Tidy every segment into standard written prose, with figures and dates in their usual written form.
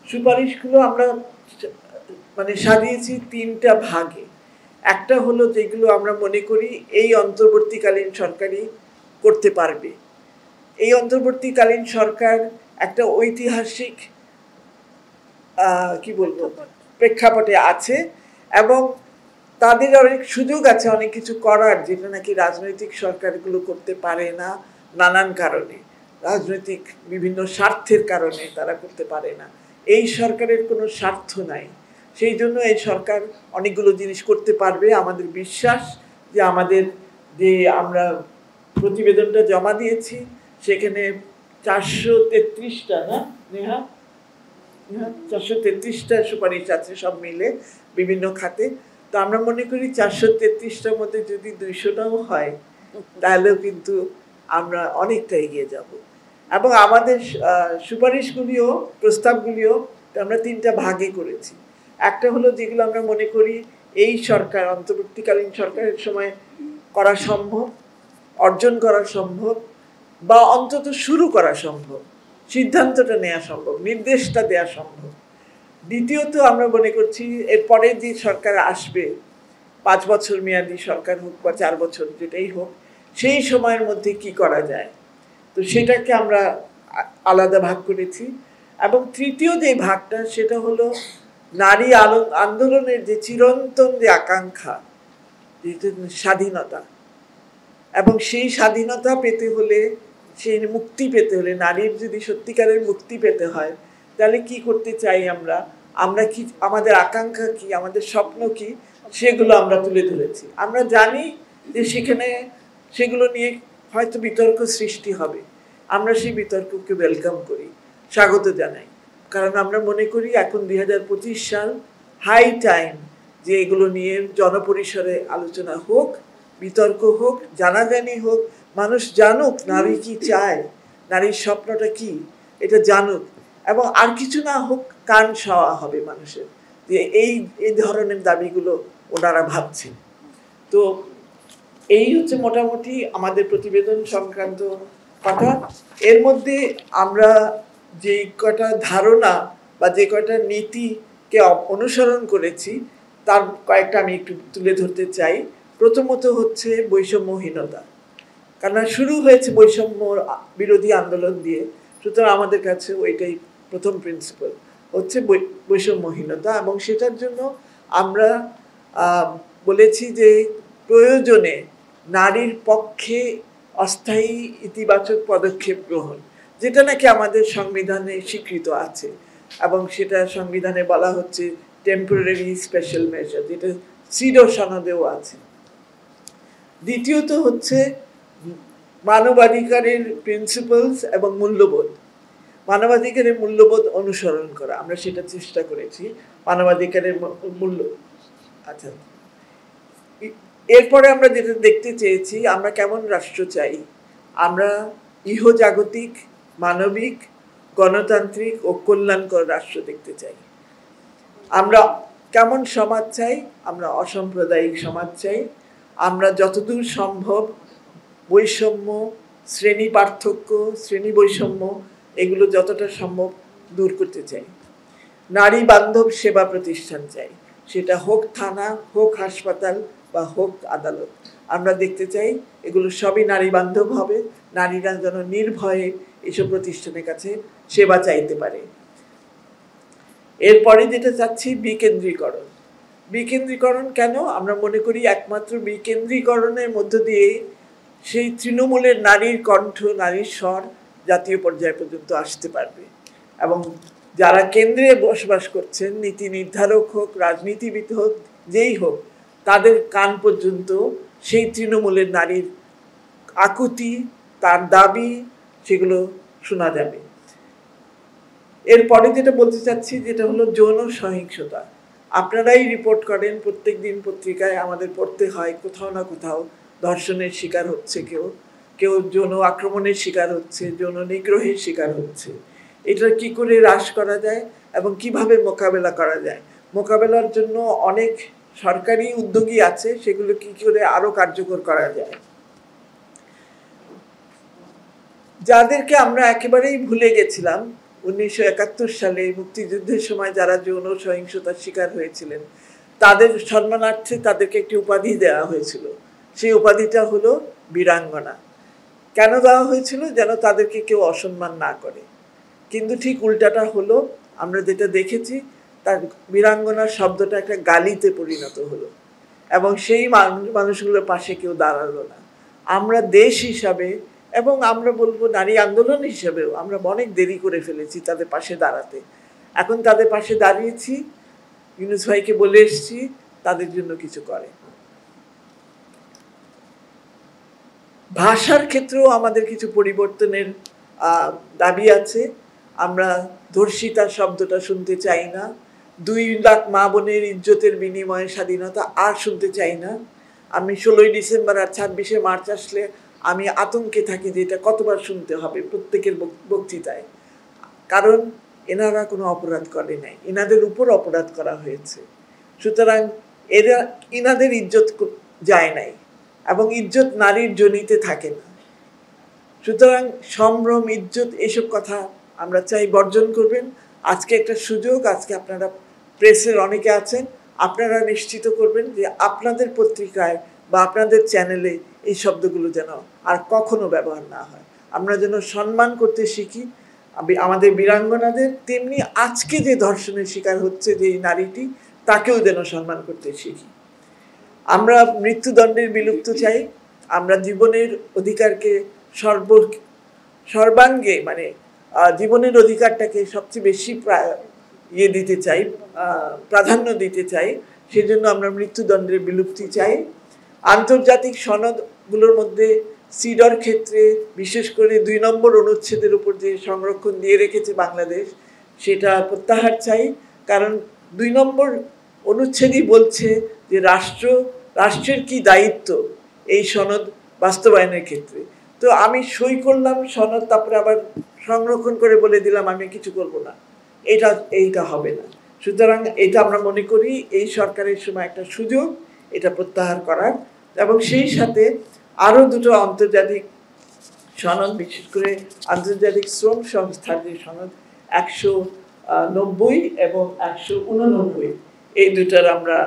সুপারিশগুলো আমরা মানে সাজিয়েছি তিনটা ভাগে। একটা হলো যেগুলো আমরা মনে করি এই অন্তর্বর্তীকালীন সরকারই করতে পারবে। এই অন্তর্বর্তীকালীন সরকার একটা ঐতিহাসিক কি বলবো প্রেক্ষাপটে আছে এবং তাদের অনেক সুযোগ আছে অনেক কিছু করার, যেটা নাকি রাজনৈতিক সরকারগুলো করতে পারে না নানান কারণে, রাজনৈতিক বিভিন্ন স্বার্থের কারণে তারা করতে পারে না। এই সরকারের কোনো স্বার্থ নাই, সেই জন্য এই সরকার অনেকগুলো জিনিস করতে পারবে। আমাদের বিশ্বাস যে আমাদের যে আমরা প্রতিবেদনটা জমা দিয়েছি সেখানে 433টা না নেহা 433টা সুপারিশ আছে সব মিলে বিভিন্ন খাতে। তো আমরা মনে করি 433টার মধ্যে যদি 200টাও হয় তাহলেও কিন্তু আমরা অনেকটা এগিয়ে যাব। এবং আমাদের সুপারিশগুলিও প্রস্তাবগুলিও আমরা তিনটা ভাগে করেছি। একটা হলো যেগুলো আমরা মনে করি এই সরকার অন্তর্বর্তীকালীন সরকারের সময় করা সম্ভব, অর্জন করা সম্ভব, বা অন্তত শুরু করা সম্ভব, সিদ্ধান্তটা নেওয়া সম্ভব, নির্দেশটা দেওয়া সম্ভব। দ্বিতীয়ত আমরা মনে করছি এরপরে যে সরকার আসবে, 5 বছর মেয়াদী সরকার হোক বা 4 বছর যেটাই হোক, সেই সময়ের মধ্যে কি করা যায়, তো সেটাকে আমরা আলাদা ভাগ করেছি। এবং তৃতীয় যে ভাগটা সেটা হলো নারী আন্দোলনের যে চিরন্তন যে আকাঙ্ক্ষা, স্বাধীনতা, এবং সেই স্বাধীনতা পেতে হলে, সেই মুক্তি পেতে হলে, নারীর যদি সত্যিকারের মুক্তি পেতে হয় তাহলে কি করতে চাই আমরা কি, আমাদের আকাঙ্ক্ষা কি, আমাদের স্বপ্ন কি, সেগুলো আমরা তুলে ধরেছি। আমরা জানি যে সেখানে সেগুলো নিয়ে হয়তো বিতর্ক সৃষ্টি হবে, আমরা সেই বিতর্ককে ওয়েলকাম করি, স্বাগত জানাই। কারণ আমরা মনে করি এখন 2025 সাল, হাই টাইম যে এগুলো নিয়ে জনপরিসরে আলোচনা হোক, বিতর্ক হোক, জানাজানি হোক, মানুষ জানুক নারী কি চায়, নারীর স্বপ্নটা কি এটা জানুক। এবং আর কিছু না হোক, কান সওয়া হবে মানুষের যে এই ধরনের দাবিগুলো ওনারা ভাবছেন। তো এই হচ্ছে মোটামুটি আমাদের প্রতিবেদন সংক্রান্ত কথা। এর মধ্যে আমরা যে কটা ধারণা বা যে কটা নীতিকে অনুসরণ করেছি তার কয়েকটা আমি একটু তুলে ধরতে চাই। প্রথমত হচ্ছে বৈষম্যহীনতা, কারণ শুরু হয়েছে বৈষম্য বিরোধী আন্দোলন দিয়ে, সুতরাং আমাদের কাছে ওইটাই প্রথম প্রিন্সিপাল হচ্ছে বৈষম্যহীনতা। এবং সেটার জন্য আমরা বলেছি যে প্রয়োজনে নারীর পক্ষে অস্থায়ী ইতিবাচক পদক্ষেপ গ্রহণ, যেটা নাকি আমাদের সংবিধানে স্বীকৃত আছে, এবং সেটা সংবিধানে বলা হচ্ছে টেম্পোরারি স্পেশাল মেজার, যেটা সিডো সনদেও আছে। দ্বিতীয়ত হচ্ছে মানবাধিকারের প্রিন্সিপালস এবং মূল্যবোধ, মানবাধিকারের মূল্যবোধ অনুসরণ করা, আমরা সেটা চেষ্টা করেছি। মানবাধিকারের মূল্য, আচ্ছা, এরপরে আমরা যেটা দেখতে চেয়েছি, আমরা কেমন রাষ্ট্র চাই, আমরা ইহজাগতিক, মানবিক, গণতান্ত্রিক ও কল্যাণকর রাষ্ট্র দেখতে চাই। আমরা কেমন সমাজ চাই, আমরা অসাম্প্রদায়িক সমাজ চাই। আমরা যতদূর সম্ভব বৈষম্য, শ্রেণী পার্থক্য, শ্রেণী বৈষম্য এগুলো যতটা সম্ভব দূর করতে চাই। নারী বান্ধব সেবা প্রতিষ্ঠান চাই, সেটা হোক থানা, হোক হাসপাতাল বা হোক আদালত। আমরা দেখতে চাই এগুলো সবই নারী বান্ধব হবে, নারীরা যেন নির্ভয়ে এসব প্রতিষ্ঠানের কাছে সেবা চাইতে পারে। এরপরে যেটা চাচ্ছি বিকেন্দ্রীকরণ। বিকেন্দ্রীকরণ কেন? আমরা মনে করি একমাত্র বিকেন্দ্রীকরণের মধ্য দিয়ে সেই তৃণমূলের নারীর কণ্ঠ, নারীর স্বর জাতীয় পর্যায় পর্যন্ত আসতে পারবে। এবং যারা কেন্দ্রে বসবাস করছেন, নীতি নির্ধারক হোক, রাজনীতিবিদ হোক, যেই হোক, তাদের কান পর্যন্ত সেই তৃণমূলের নারীর আকুতি, তার দাবি, সেগুলো শোনা যাবে। এরপরে যেটা বলতে চাচ্ছি যেটা হলো যৌন সহিংসতা। আপনারাই রিপোর্ট করেন, প্রত্যেক দিন পত্রিকায় আমাদের পড়তে হয় কোথাও না কোথাও ধর্ষণের শিকার হচ্ছে, কেউ যৌন আক্রমণের শিকার হচ্ছে, যৌন নিগ্রহের শিকার হচ্ছে। এটা কি করে হ্রাস করা যায় এবং কিভাবে মোকাবেলা করা যায়? মোকাবেলার জন্য অনেক সরকারি উদ্যোগী আছে, সেগুলো কি করে আরো কার্যকর করা যায়। যাদেরকে আমরা একেবারেই ভুলে গেছিলাম, 1971 সালে মুক্তিযুদ্ধের সময় যারা যৌন সহিংসতার শিকার হয়েছিলেন তাদের সম্মানার্থে তাদেরকে একটি উপাধি দেওয়া হয়েছিল। সেই উপাধিটা হলো বীরাঙ্গনা। কেন দেওয়া হয়েছিল? যেন তাদেরকে কেউ অসম্মান না করে। কিন্তু ঠিক উল্টাটা হলো, আমরা যেটা দেখেছি, তার বীরাঙ্গনার শব্দটা একটা গালিতে পরিণত হলো এবং সেই মানুষগুলোর পাশে কেউ দাঁড়ালো না। আমরা দেশ হিসাবে এবং আমরা বলবো নারী আন্দোলন হিসাবেও আমরা অনেক দেরি করে ফেলেছি তাদের পাশে দাঁড়াতে। এখন তাদের পাশে দাঁড়িয়েছি, ইউনূস ভাইকে বলে এসেছি তাদের জন্য কিছু করে। ভাষার ক্ষেত্রেও আমাদের কিছু পরিবর্তনের দাবি আছে। আমরা ধর্ষিতা শব্দটা শুনতে চাই না। 2 লাখ মা বোনের ইজ্জতের বিনিময়ে স্বাধীনতা আর শুনতে চাই না। আমি 16ই ডিসেম্বর আর 26শে মার্চ আসলে আমি আতঙ্কে থাকি যে এটা কতবার শুনতে হবে প্রত্যেকের বক্তৃতায়। কারণ এনারা কোনো অপরাধ করে নাই, এনাদের উপর অপরাধ করা হয়েছে। সুতরাং এনাদের ইজ্জত যায় নাই এবং ইজ্জত নারীর জনিতে থাকে না। সুতরাং সম্ভ্রম, ইজ্জত, এসব কথা আমরা চাই বর্জন করবেন। আজকে একটা সুযোগ, আজকে আপনারা প্রেসের অনেকে আছেন, আপনারা নিশ্চিত করবেন যে আপনাদের পত্রিকায় বা আপনাদের চ্যানেলে এই শব্দগুলো যেন আর কখনো ব্যবহার না হয়। আমরা যেন সম্মান করতে শিখি আমাদের বীরাঙ্গনাদের, তেমনি আজকে যে ধর্ষণের শিকার হচ্ছে যে নারীটি, তাকেও যেন সম্মান করতে শিখি। আমরা মৃত্যুদণ্ডের বিলুপ্ত চাই। আমরা জীবনের অধিকারকে সর্বাঙ্গে মানে জীবনের অধিকারটাকে সবচেয়ে বেশি দিতে চাই, প্রাধান্য দিতে চাই। সেজন্য আমরা মৃত্যুদণ্ডের বিলুপ্তি চাই। আন্তর্জাতিক সনদগুলোর মধ্যে সিডর ক্ষেত্রে বিশেষ করে 2 নম্বর অনুচ্ছেদের উপর যে সংরক্ষণ দিয়ে রেখেছে বাংলাদেশ, সেটা প্রত্যাহার চাই। কারণ 2 নম্বর অনুচ্ছেদই বলছে যে রাষ্ট্রের কি দায়িত্ব এই সনদ বাস্তবায়নের ক্ষেত্রে। তো আমি সই করলাম সনদ, তারপরে আবার সংরক্ষণ করে বলে দিলাম আমি কিছু করব না, এইটা হবে না। সুতরাং এটা আমরা মনে করি এই সরকারের সময় একটা সুযোগ এটা প্রত্যাহার করার, এবং সেই সাথে আরও 2টো আন্তর্জাতিক সনদ, বিশেষ করে আন্তর্জাতিক শ্রম সংস্থার যে সনদ 190 এবং 189, এই 2টার আমরা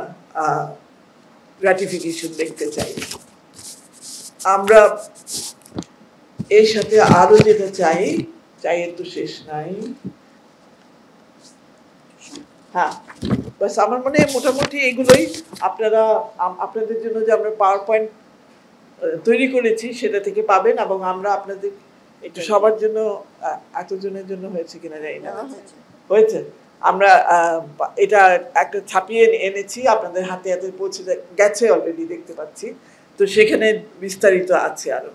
রাটিফিকেশন দেখতে চাই। আমরা এর সাথে আরো যেটা চাই তো শেষ নাই। হ্যাঁ, বাস আমার মনে হয় মোটামুটি এগুলোই। আপনারা আপনাদের জন্য যে আমরা পাওয়ার পয়েন্ট তৈরি করেছি সেটা থেকে পাবেন, এবং আমরা আপনাদের একটু সবার জন্য, এতজনের জন্য হয়েছে কিনা জানি না, হয়েছে, আমরা এটা একটা ছাপিয়ে এনেছি, আপনাদের হাতে হাতে পৌঁছে গেছে অলরেডি, দেখতে পাচ্ছি। তো সেখানে বিস্তারিত আছে আরো।